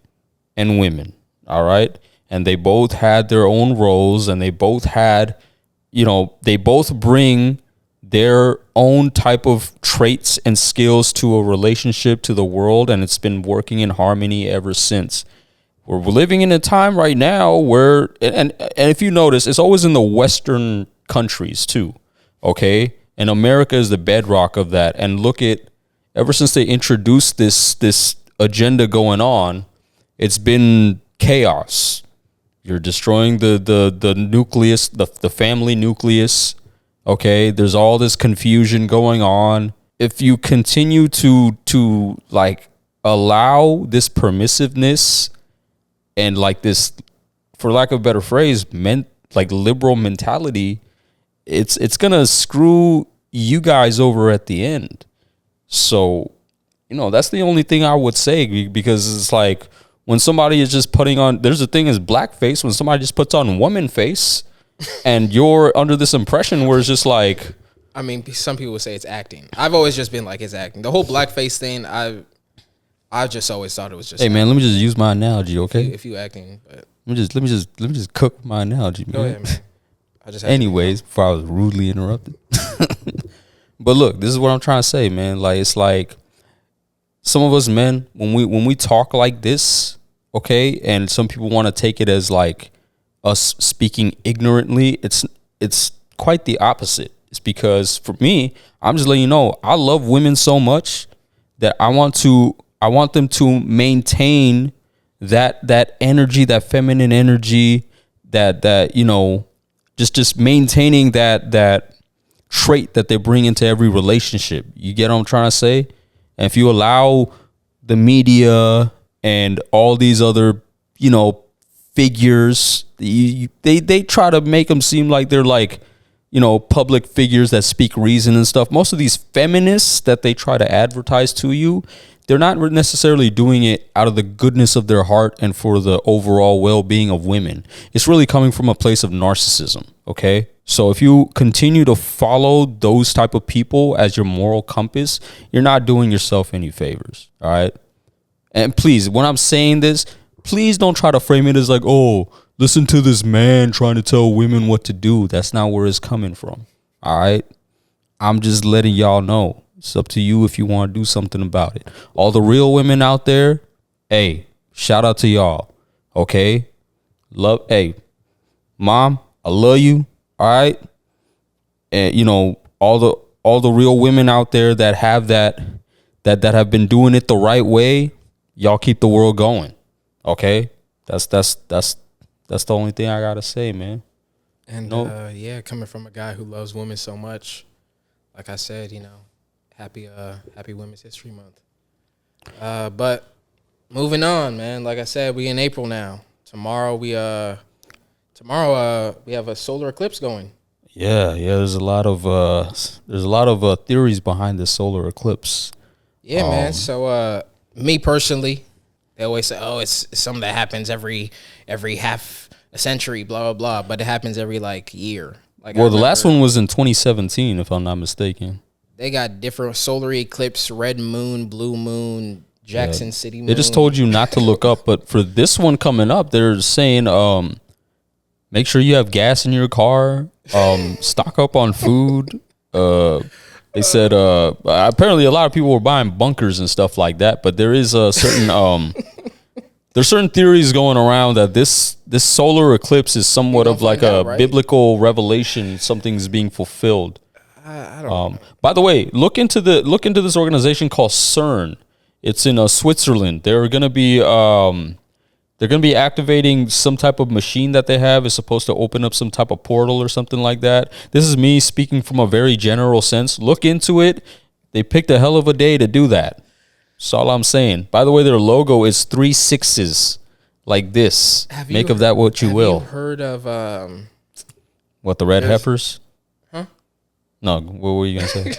and women, all right? And they both had their own roles, and they both had, they both bring their own type of traits and skills to a relationship, to the world, and it's been working in harmony ever since. We're living in a time right now where, and if you notice, it's always in the Western countries too, okay? And America is the bedrock of that. And look at, ever since they introduced this agenda going on, it's been chaos. You're destroying the nucleus, the family nucleus. Okay, there's all this confusion going on. If you continue to like allow this permissiveness and like this for lack of a better phrase, like liberal mentality, it's gonna screw you guys over at the end. So, that's the only thing I would say, because it's like when somebody is just putting on, there's a thing as blackface, when somebody just puts on woman face and you're under this impression where it's just like, I mean, some people would say it's acting. I've always just been like, it's acting. The whole blackface thing, I just always thought it was just. Hey man, let me just use my analogy, okay? If you acting, but let me just cook my analogy, man. Go ahead, man. Anyways, before I was rudely interrupted. But look, this is what I'm trying to say, man. Like, it's like some of us men, when we talk like this, okay, and some people want to take it as like us speaking ignorantly, it's quite the opposite. It's because for me, I'm just letting you know, I love women so much that I want them to maintain that energy, that feminine energy, that just maintaining that trait that they bring into every relationship. You get what I'm trying to say? And if you allow the media and all these other, figures, they try to make them seem like they're like, public figures that speak reason and stuff. Most of these feminists that they try to advertise to you, they're not necessarily doing it out of the goodness of their heart and for the overall well-being of women. It's really coming from a place of narcissism, okay? So if you continue to follow those type of people as your moral compass, you're not doing yourself any favors, all right? And please, when I'm saying this, please don't try to frame it as like, oh, listen to this man trying to tell women what to do. That's not where it's coming from, all right? I'm just letting y'all know. It's up to you if you want to do something about it. All the real women out there, hey, shout out to y'all, okay? Hey, mom, I love you, all right? And, all the real women out there that have that have been doing it the right way, y'all keep the world going, okay? That's the only thing I gotta say, man. And coming from a guy who loves women so much, like I said, happy Women's History Month. But moving on, man. Like I said, we in April now. Tomorrow we have a solar eclipse going. Yeah. There's a lot of theories behind this solar eclipse. Yeah, man. So me personally, they always say, oh, it's something that happens every half a century, blah blah blah. But it happens every year. The last one was in 2017, if I'm not mistaken. They got different solar eclipse, red moon, blue moon, Jackson City moon. They just told you not to look up, but for this one coming up, they're saying make sure you have gas in your car, stock up on food. They said apparently a lot of people were buying bunkers and stuff like that, but there is a certain there's certain theories going around that this solar eclipse is somewhat of like a biblical revelation. Something's being fulfilled. I don't know. By the way, look into this organization called CERN. It's in Switzerland. They're gonna be activating some type of machine that they have. Is supposed to open up some type of portal or something like that. This is me speaking from a very general sense. Look into it. They picked a hell of a day to do that. That's all I'm saying. By the way, their logo is 3 6s like this. Make of that what you will. Have you heard of what, the red heifers? Huh? No, what were you gonna say?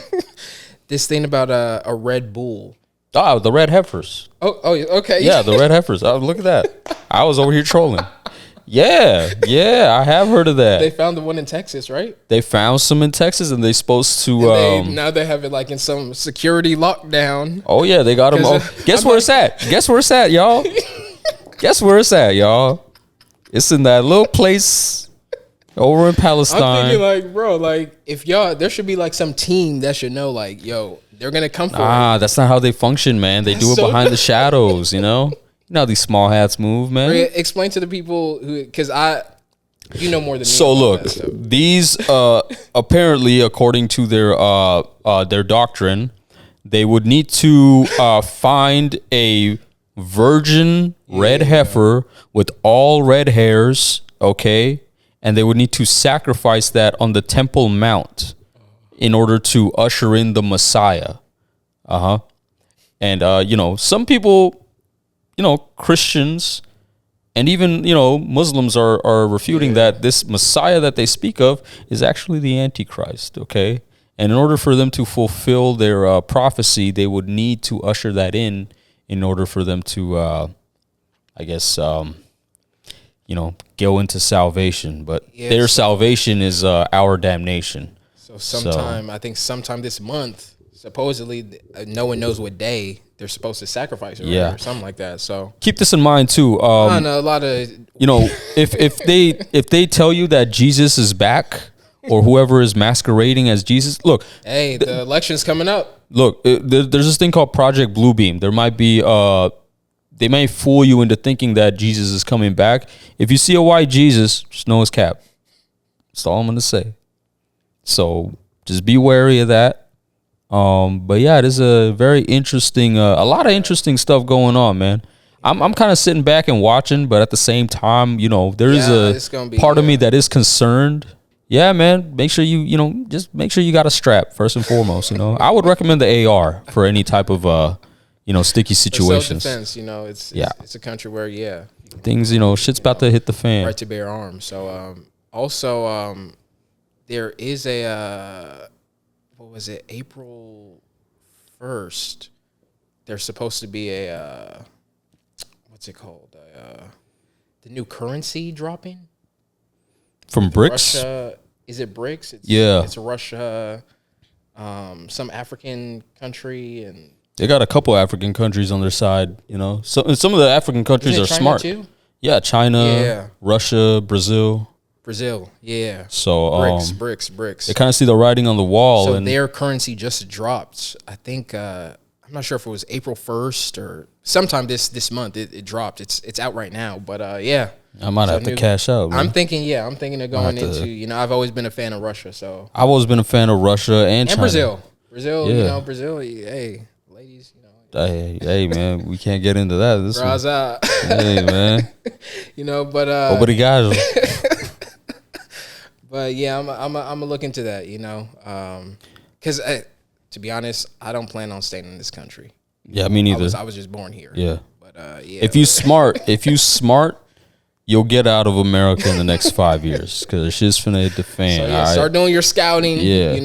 This thing about a Red Bull. Oh, the red heifers. Oh, okay. Yeah, the red heifers. Oh, look at that. I was over here trolling. Yeah, I have heard of that. They found the one in Texas, right? They found some in Texas, and they're supposed to. Now they have it in some security lockdown. Oh yeah, they got them. Guess where it's at? Guess where it's at, y'all? Guess where it's at, y'all? It's in that little place over in Palestine. I'm thinking, bro, if y'all, there should be some team that should know, yo, they're gonna come for it. That's not how they function, man. They do it behind the shadows, You know how these small hats move, man. Explain to the people because you know more than me. So look, these apparently, according to their doctrine, they would need to find a virgin red heifer with all red hairs, okay, and they would need to sacrifice that on the Temple Mount in order to usher in the Messiah. And some people, Christians, And even, Muslims are refuting that this Messiah that they speak of is actually the Antichrist, okay? And in order for them to fulfill their prophecy, they would need to usher that in order for them to, go into salvation. But their salvation is our damnation. So sometime this month, supposedly, no one knows what day they're supposed to sacrifice it, right? Or something like that. So keep this in mind too. A lot of if they tell you that Jesus is back, or whoever is masquerading as Jesus, look. Hey, the election's coming up. Look, there's this thing called Project Bluebeam. There might be they may fool you into thinking that Jesus is coming back. If you see a white Jesus, just know his cap. That's all I'm gonna say. So just be wary of that. But yeah, it is a very interesting, a lot of interesting stuff going on, man. I'm kind of sitting back and watching, but at the same time, there is a part of me that is concerned. Yeah, man. Make sure just make sure you got a strap first and foremost. I would recommend the AR for any type of, sticky situations. Self-defense, it's a country where things, shit's about to hit the fan. Right to bear arms. So also there is a. What was it? April 1st. There's supposed to be a what's it called? The new currency dropping from BRICS. Russia, is it BRICS? It's Russia, some African country, and they got a couple African countries on their side. So and some of the African countries are China smart. Too? Yeah, China, Russia, Brazil. Yeah. So BRICS. They kind of see the writing on the wall. So their currency just dropped. I think I'm not sure if it was April 1st or sometime this month. It dropped. It's out right now. But yeah, I might have to cash out. Man. I'm thinking of going into. I've always been a fan of Russia. So I've always been a fan of Russia and China. Brazil. Yeah. Brazil. Hey, ladies. Hey, man, we can't get into that. This one. Hey, man. But obrigado. But yeah, I'm gonna look into that, because to be honest, I don't plan on staying in this country. Yeah, me neither. I was just born here. Yeah, but yeah. If you smart, you'll get out of America in the next 5 years because it's just finna hit the fan. So start doing your scouting. Yeah,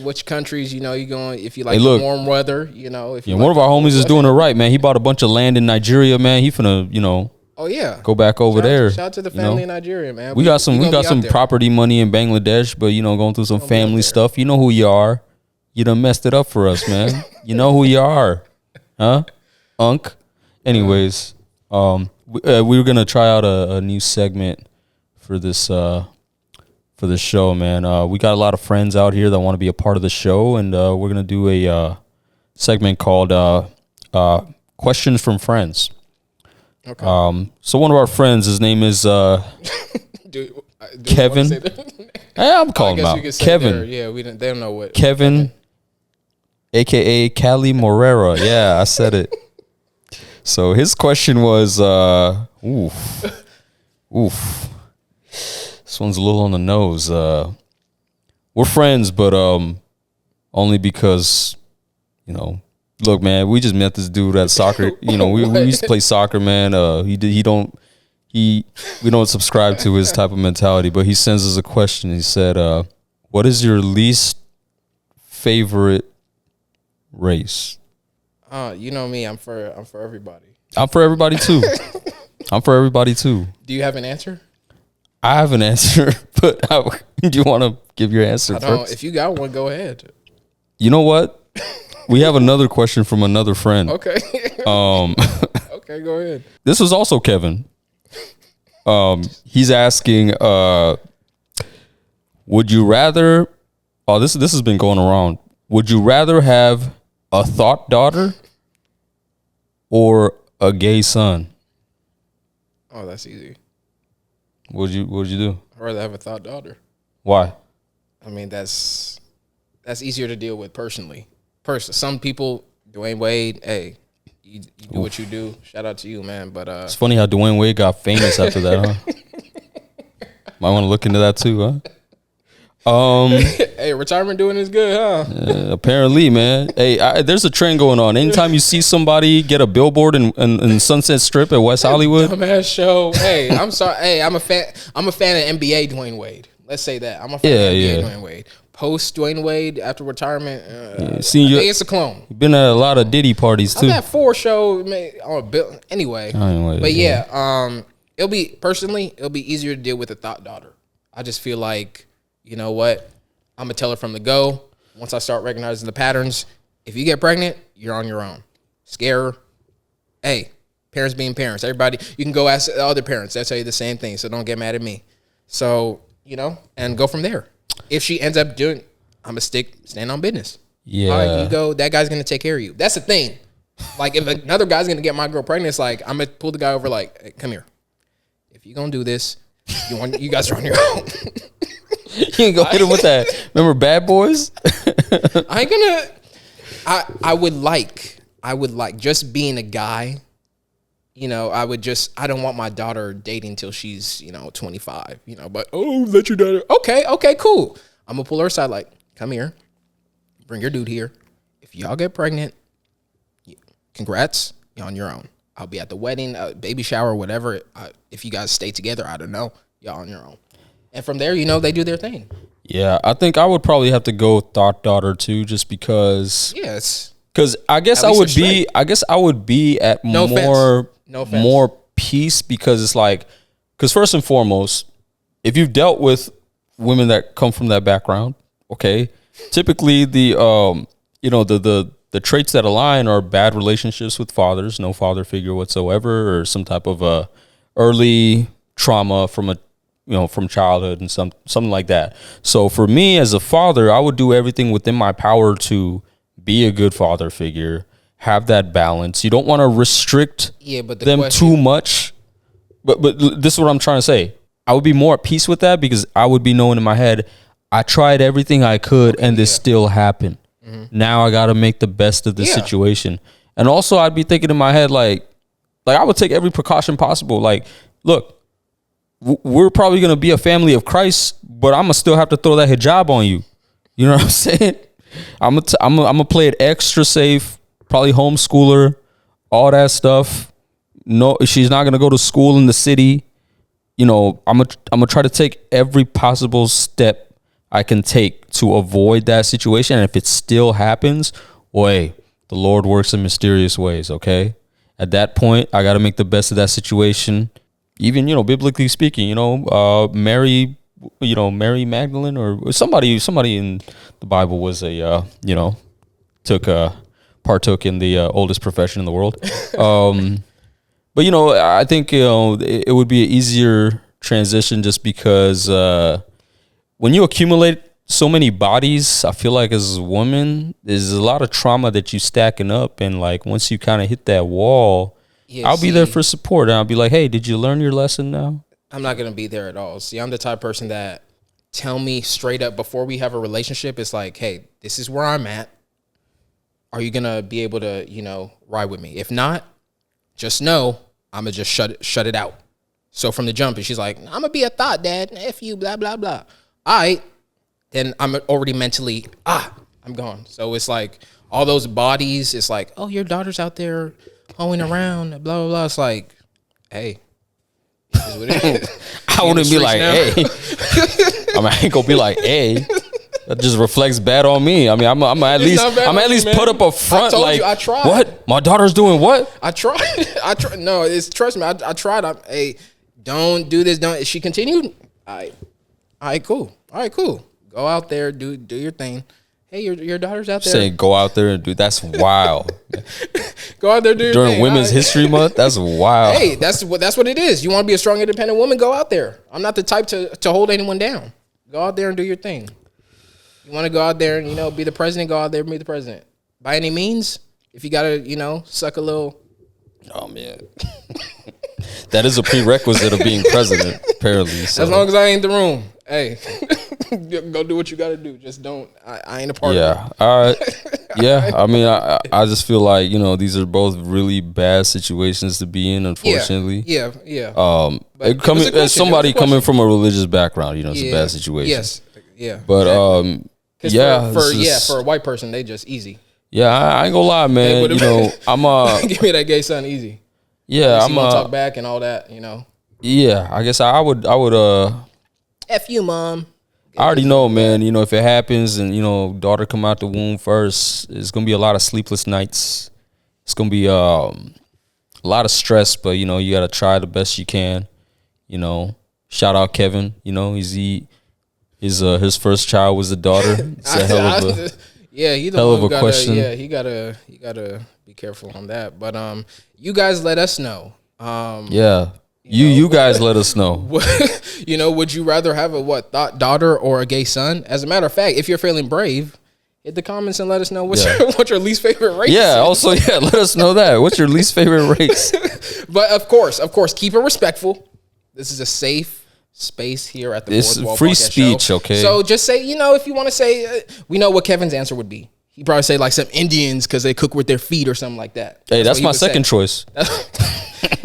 which countries you going if you like warm weather. If one of our homies is doing it right, man. He bought a bunch of land in Nigeria, man. He finna Oh yeah, go back over there. Shout out to the family in Nigeria, man. We got some property money in Bangladesh, but going through some family stuff. You know who you are. You done messed it up for us, man. You know who you are, huh? Unk. Anyways, we were gonna try out a new segment for this show, man. We got a lot of friends out here that want to be a part of the show, and we're gonna do a segment called Questions from Friends. Okay. So one of our friends, his name is Kevin. I'm calling him out. Kevin. Yeah, they don't know what. Kevin, aka Cali Morera. Yeah, I said it. So his question was, oof. This one's a little on the nose. We're friends, but only because, look, man, we just met this dude at soccer. We used to play soccer, man. We don't subscribe to his type of mentality, but he sends us a question. He said, what is your least favorite race? You know me, I'm for everybody. I'm for everybody too. I'm for everybody too. Do you have an answer? I have an answer, but do you want to give your answer first? If you got one, go ahead. You know what? We have another question from another friend. Okay. Okay, go ahead. This was also Kevin. He's asking, would you rather? Oh, this has been going around. Would you rather have a thought daughter or a gay son? Oh, that's easy. What would you do? I'd rather have a thought daughter. Why? I mean, that's easier to deal with personally. Some people, Dwayne Wade, hey, you do what you do. Shout out to you, man. But it's funny how Dwayne Wade got famous after that, huh? Might want to look into that too, huh? Hey, retirement doing is good, huh? Apparently, man. Hey, there's a trend going on. Anytime you see somebody get a billboard in Sunset Strip at West Hollywood, dumbass show. Hey, I'm sorry. Hey, I'm a fan of NBA Dwayne Wade. Let's say that. I'm a fan of NBA Dwayne Wade. Post Dwayne Wade after retirement, I think it's a clone. You've been at a lot of Diddy parties too. I'm at 4 shows on a bill. Anyway, but it'll be easier to deal with a thought daughter. I just feel like, you know what? I'm gonna tell her from the go. Once I start recognizing the patterns, if you get pregnant, you're on your own. Scare her. Hey, parents being parents. Everybody, you can go ask the other parents. They'll tell you the same thing. So don't get mad at me. So, and go from there. If she ends up doing, I'm gonna stand on business. Yeah. All right, you go. That guy's gonna take care of you. That's the thing. Like, if another guy's gonna get my girl pregnant, it's like I'm gonna pull the guy over. Like, hey, come here. If you're gonna do this, you guys are on your own. You can go hit him with that. Remember Bad Boys? I ain't gonna. I would like just being a guy. I don't want my daughter dating till she's 25. But let your daughter. Okay, cool. I'm gonna pull her aside. Like, come here, bring your dude here. If y'all get pregnant, congrats. You're on your own. I'll be at the wedding, baby shower, whatever. If you guys stay together, I don't know. Y'all on your own. And from there, they do their thing. Yeah, I think I would probably have to go thought daughter too, just because. Yes. Because I guess I would be at more peace, because it's like, because first and foremost, if you've dealt with women that come from that background, okay, typically the traits that align are bad relationships with fathers, no father figure whatsoever, or some type of early trauma from childhood and something like that. So for me as a father, I would do everything within my power to be a good father figure, have that balance. You don't want to restrict them too much. But this is what I'm trying to say. I would be more at peace with that, because I would be knowing in my head, I tried everything I could and this still happened. Mm-hmm. Now I got to make the best of the situation. And also I'd be thinking in my head, like I would take every precaution possible. Like, look, we're probably going to be a family of Christ, but I'm going to still have to throw that hijab on you. You know what I'm saying? I'm going to play it extra safe, probably homeschooler, all that stuff. No, she's not going to go to school in the city. I'm going to try to take every possible step I can take to avoid that situation. And if it still happens, the Lord works in mysterious ways, okay? At that point, I got to make the best of that situation. Even, biblically speaking, Mary Magdalene or somebody in the Bible was partook in the oldest profession in the world. But, I think, it would be an easier transition, just because when you accumulate so many bodies, I feel like as a woman, there's a lot of trauma that you stacking up. And like, once you kind of hit that wall, I'll be there for support, and I'll be like, hey, did you learn your lesson now? I'm not going to be there at all. See, I'm the type of person that tell me straight up before we have a relationship. It's like, hey, this is where I'm at. Are you going to be able to, ride with me? If not, just know I'm going to just shut it out. So from the jump, she's like, I'm going to be a thought, Dad. F you, blah, blah, blah. All right. Then I'm already mentally, I'm gone. So it's like all those bodies, it's like, oh, your daughter's out there hoeing around, blah, blah, blah. It's like, hey, this is what it is. I wouldn't be like, hey. I ain't gonna be like, hey. That just reflects bad on me. I mean, I'm at least put up a front. I tried. What? My daughter's doing what? I tried. No, trust me. I tried. Hey, don't do this. Don't. She continued. All right, cool. Go out there, do your thing. Hey, your daughter's out there. Saying go out there and do, that's wild. Go out there, do your thing. During Women's History Month, that's wild. Hey, that's what it is. You want to be a strong, independent woman? Go out there. I'm not the type to hold anyone down. Go out there and do your thing. You want to go out there and be the president? Go out there and be the president. By any means, if you gotta suck a little. Oh man, that is a prerequisite of being president. Apparently, so. As long as I ain't in the room, hey, go do what you gotta do. Just don't. I ain't a part of it. Yeah. All right. Yeah. I mean, I just feel like these are both really bad situations to be in. Unfortunately. Yeah. As somebody coming from a religious background, it's a bad situation. Yes. Yeah. But 'Cause Yeah, for a white person, they just easy. Yeah, I ain't gonna lie, man. You know, I'm give me that gay son easy. Yeah, I'm talk back and all that. You know. Yeah, I guess I would F you, mom. I already know, man. You know, if it happens and, you know, daughter come out the womb first, it's going to be a lot of sleepless nights. It's going to be a lot of stress, but, you know, you got to try the best you can. You know, shout out Kevin. You know, his first child was a daughter. It's a hell of a he the hell one of a gotta, question. Yeah, he gotta be careful on that. But you guys let us know. Yeah. You guys let us know. You know, would you rather have a daughter or a gay son? As a matter of fact, if you're feeling brave, hit the comments and let us know what's your least favorite race. Yeah, also let us know that. What's your least favorite race? But of course, keep it respectful. This is a safe space here at the This Fourth Wall free Podcast speech, Show. okay? So just say, you know, if you want to say, we know what Kevin's answer would be. He'd probably say like some Indians because they cook with their feet or something like that. Hey, that's my second choice.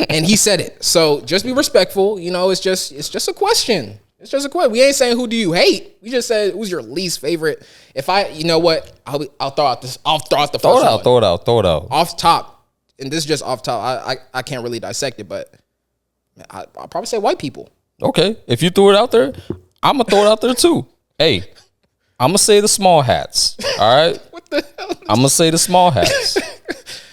And he said it. So just be respectful. You know, it's just a question. It's just a question. We ain't saying who do you hate. We just said who's your least favorite. You know what? I'll throw out the first one. Throw it out. Off top, and this is just off top. I can't really dissect it, but I'll probably say white people. Okay, if you threw it out there, I'm gonna throw it out there too. Hey, I'm gonna say the small hats. All right. What the hell? I'm gonna say the small hats.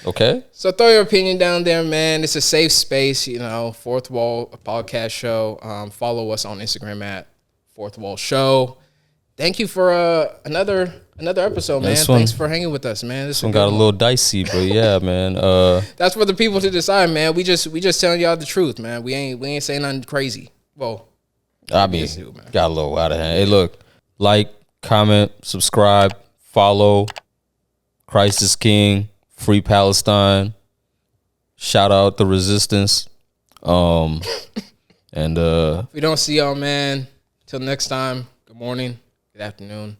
Okay. So throw your opinion down there, man. It's a safe space, you know. Fourth Wall Podcast Show. Follow us on Instagram at Fourth Wall Show. Thank you for another episode, man. Thanks for hanging with us, man. This one got a little dicey, but yeah, man. That's for the people to decide, man. We just telling y'all the truth, man. We ain't saying nothing crazy. Well, I mean, got a little out of hand. Hey, look, like, comment, subscribe, follow. Christ is King. Free Palestine. Shout out the resistance. And if we don't see y'all, man, till next time, good morning, good afternoon.